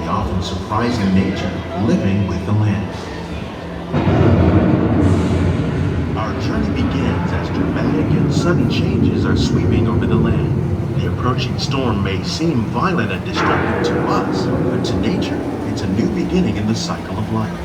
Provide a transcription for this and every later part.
the often surprising nature of living with the land. Our journey begins as dramatic and sudden changes are sweeping over the land. The approaching storm may seem violent and destructive to us, but to nature, it's a new beginning in the cycle of life.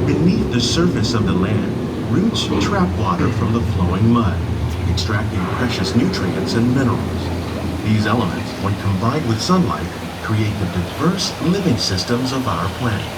Beneath the surface of the land, roots trap water from the flowing mud, extracting precious nutrients and minerals. These elements, when combined with sunlight, create the diverse living systems of our planet.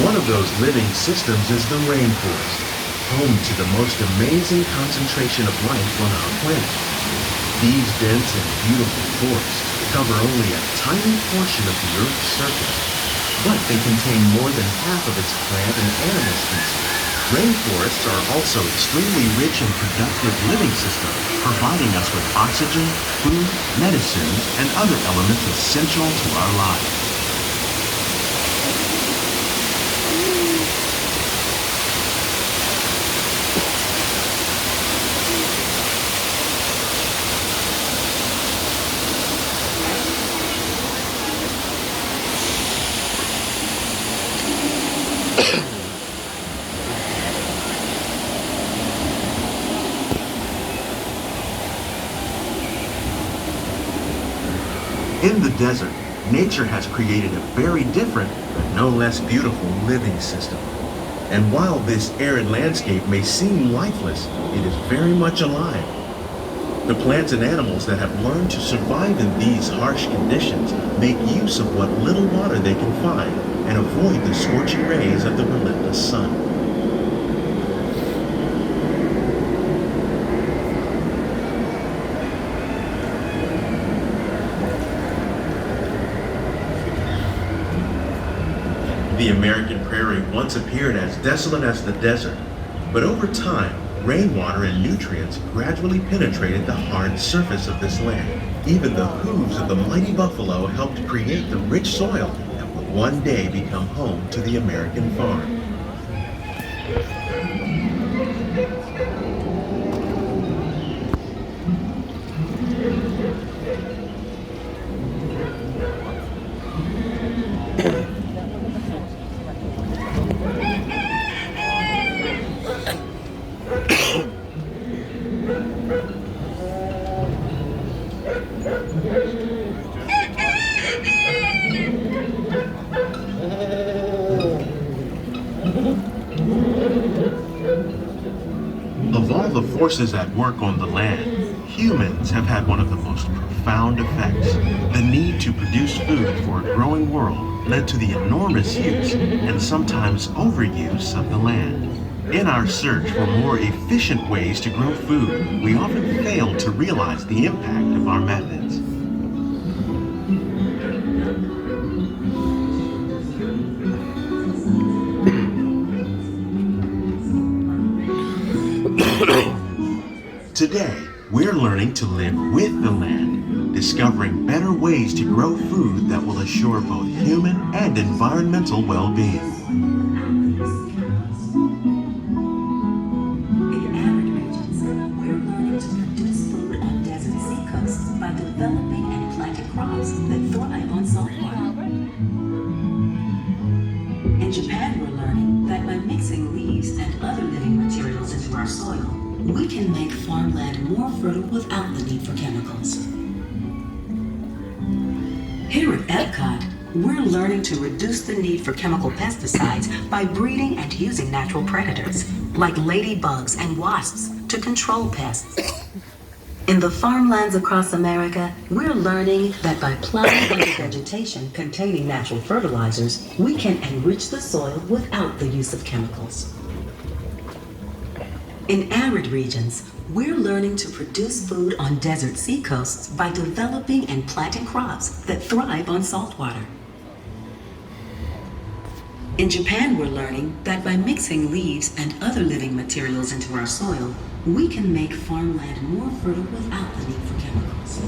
One of those living systems is the rainforest, home to the most amazing concentration of life on our planet. These dense and beautiful forests cover only a tiny portion of the Earth's surface, but they contain more than half of its plant and animal species. Rainforests are also extremely rich and productive living systems, providing us with oxygen, food, medicines, and other elements essential to our lives. In the desert, nature has created a very different, but no less beautiful living system. And while this arid landscape may seem lifeless, it is very much alive. The plants and animals that have learned to survive in these harsh conditions make use of what little water they can find and avoid the scorching rays of the relentless sun. The American prairie once appeared as desolate as the desert, but over time, rainwater and nutrients gradually penetrated the hard surface of this land. Even the hooves of the mighty buffalo helped create the rich soil that would one day become home to the American farm. Of all the forces at work on the land, humans have had one of the most profound effects. The need to produce food for a growing world led to the enormous use and sometimes overuse of the land. In our search for more efficient ways to grow food, we often fail to realize the impact of our methods. Today, we're learning to live with the land, discovering better ways to grow food that will assure both human and environmental well-being. In arid regions, we're learning to produce food on desert seacoasts by developing and planting crops that thrive on salt water. In Japan, we're learning that by mixing leaves and other living materials into our soil, we can make farmland more fertile without the need for chemicals. Here at Epcot, we're learning to reduce the need for chemical pesticides by breeding and using natural predators, like ladybugs and wasps, to control pests. In the farmlands across America, we're learning that by plowing under vegetation containing natural fertilizers, we can enrich the soil without the use of chemicals. In arid regions, we're learning to produce food on desert seacoasts by developing and planting crops that thrive on salt water. In Japan, we're learning that by mixing leaves and other living materials into our soil, we can make farmland more fertile without the need for chemicals.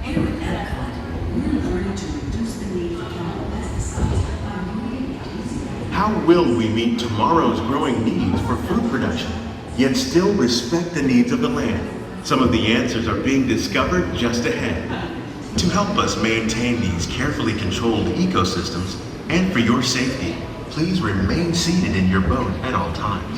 Here at Epcot, we're learning to reduce the need for chemical pesticides by breeding and using them. How will we meet tomorrow's growing needs for food production, yet still respect the needs of the land? Some of the answers are being discovered just ahead. To help us maintain these carefully controlled ecosystems, and for your safety, please remain seated in your boat at all times.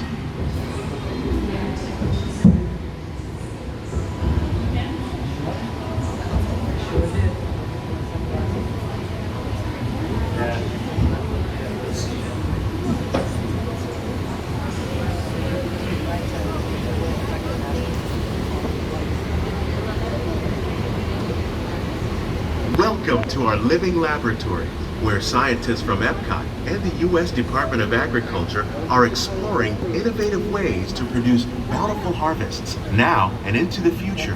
Welcome to our living laboratory, where scientists from Epcot and the U.S. Department of Agriculture are exploring innovative ways to produce bountiful harvests now and into the future.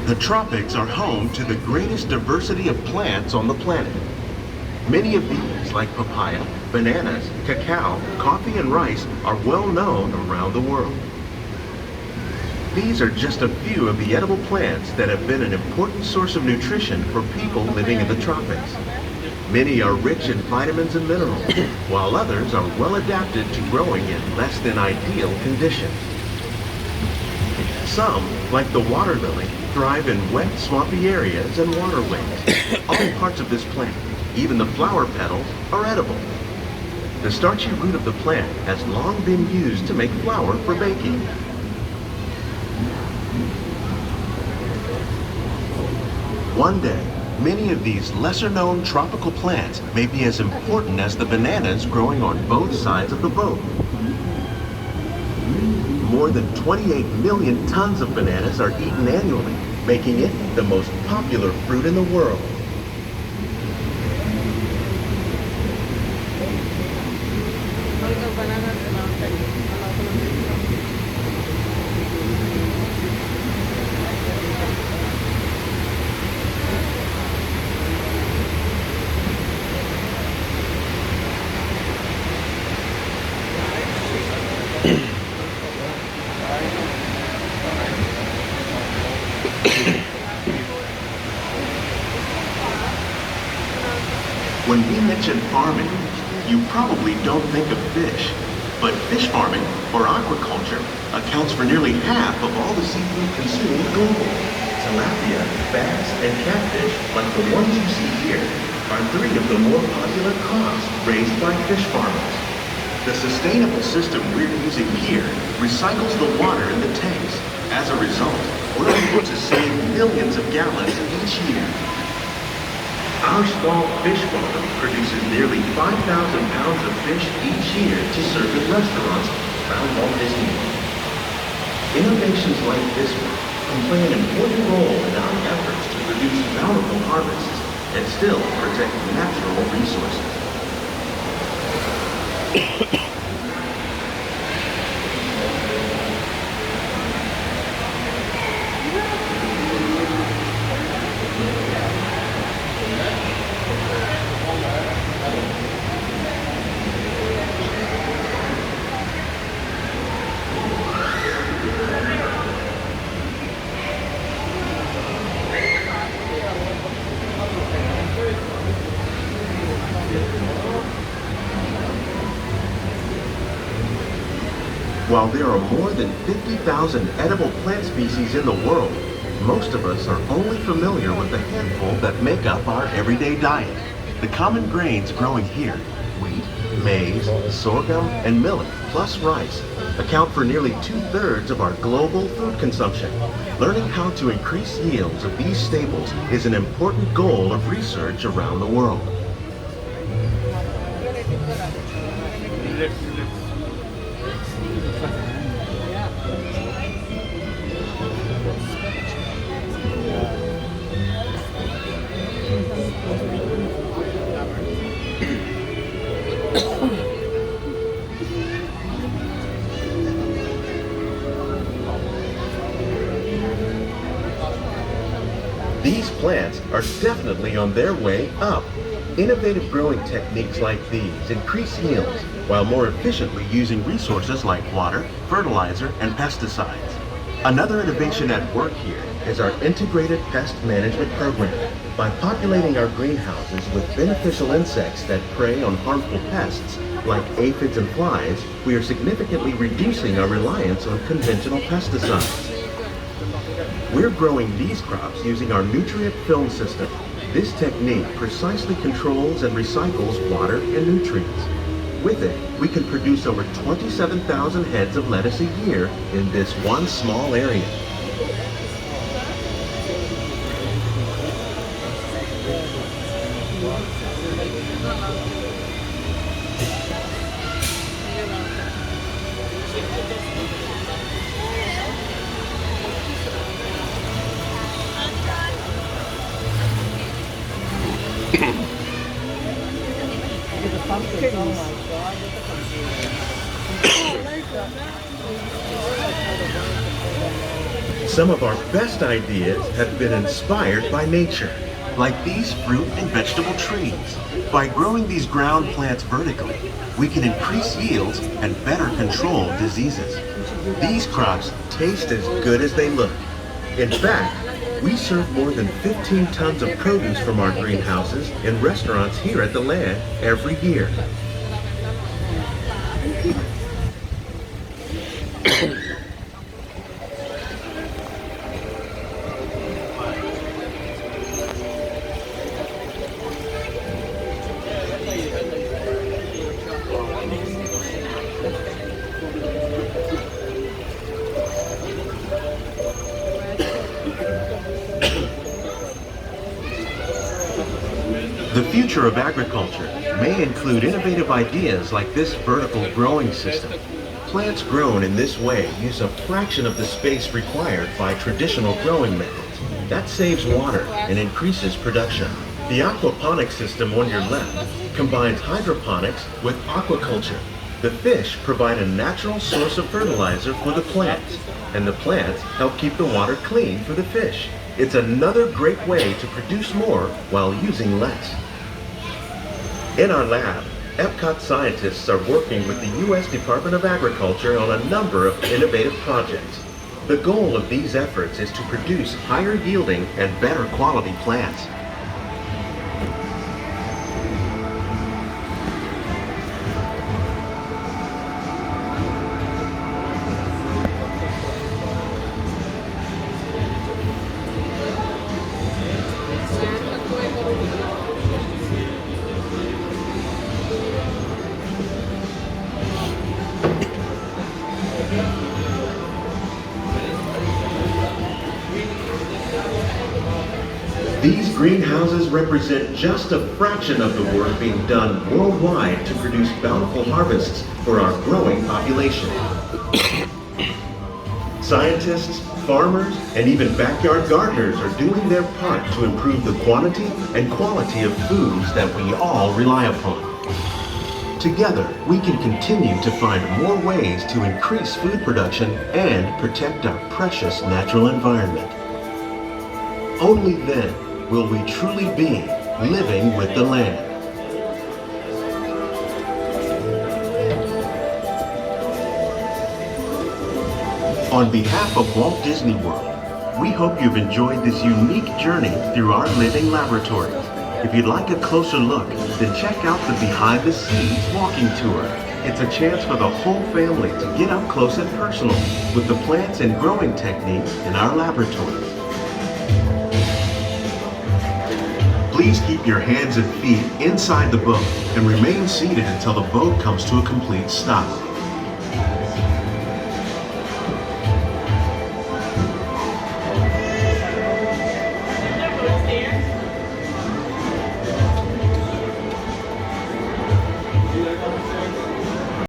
The tropics are home to the greatest diversity of plants on the planet. Many of these, like papaya, bananas, cacao, coffee, and rice, are well known around the world. These are just a few of the edible plants that have been an important source of nutrition for people living in the tropics. Many are rich in vitamins and minerals, while others are well adapted to growing in less than ideal conditions. Some, like the water lily, thrive in wet, swampy areas and waterways. All parts of this plant, even the flower petals, are edible. The starchy root of the plant has long been used to make flour for baking. One day, many of these lesser-known tropical plants may be as important as the bananas growing on both sides of the boat. More than 28 million tons of bananas are eaten annually, making it the most popular fruit in the world. When we mention farming, you probably don't think of fish, but fish farming, or aquaculture, accounts for nearly half of all the seafood consumed globally. Tilapia, bass, and catfish, like the ones you see here, are three of the more popular crops raised by fish farmers. The sustainable system we're using here recycles the water in the tanks. As a result, we're able to save millions of gallons each year. Our small fish farm produces nearly 5,000 pounds of fish each year to serve in restaurants around Walt Disney World. Innovations like this one can play an important role in our efforts to produce bountiful harvests and still protect natural resources. While there are more than 50,000 edible plant species in the world, most of us are only familiar with the handful that make up our everyday diet. The common grains growing here: wheat, Maize, sorghum, and millet, plus rice, account for nearly 2/3 of our global food consumption. Learning how to increase yields of these staples is an important goal of research around the world. These plants are definitely on their way up. Innovative growing techniques like these increase yields while more efficiently using resources like water, fertilizer, and pesticides. Another innovation at work here is our integrated pest management program. By populating our greenhouses with beneficial insects that prey on harmful pests like aphids and flies, we are significantly reducing our reliance on conventional pesticides. We're growing these crops using our nutrient film system. This technique precisely controls and recycles water and nutrients. With it, we can produce over 27,000 heads of lettuce a year in this one small area. Some of our best ideas have been inspired by nature, like these fruit and vegetable trees. By growing these ground plants vertically, we can increase yields and better control diseases. These crops taste as good as they look. In fact, we serve more than 15 tons of produce from our greenhouses in restaurants here at the land every year. The future of agriculture may include innovative ideas like this vertical growing system. Plants grown in this way use a fraction of the space required by traditional growing methods. That saves water and increases production. The aquaponics system on your left combines hydroponics with aquaculture. The fish provide a natural source of fertilizer for the plants, and the plants help keep the water clean for the fish. It's another great way to produce more while using less. In our lab, Epcot scientists are working with the U.S. Department of Agriculture on a number of innovative projects. The goal of these efforts is to produce higher yielding and better quality plants. These greenhouses represent just a fraction of the work being done worldwide to produce bountiful harvests for our growing population. Scientists, farmers, and even backyard gardeners are doing their part to improve the quantity and quality of foods that we all rely upon. Together, we can continue to find more ways to increase food production and protect our precious natural environment. Only then will we truly be living with the land. On behalf of Walt Disney World, we hope you've enjoyed this unique journey through our living laboratories. If you'd like a closer look, then check out the Behind the Scenes walking tour. It's a chance for the whole family to get up close and personal with the plants and growing techniques in our laboratories. Please keep your hands and feet inside the boat and remain seated until the boat comes to a complete stop.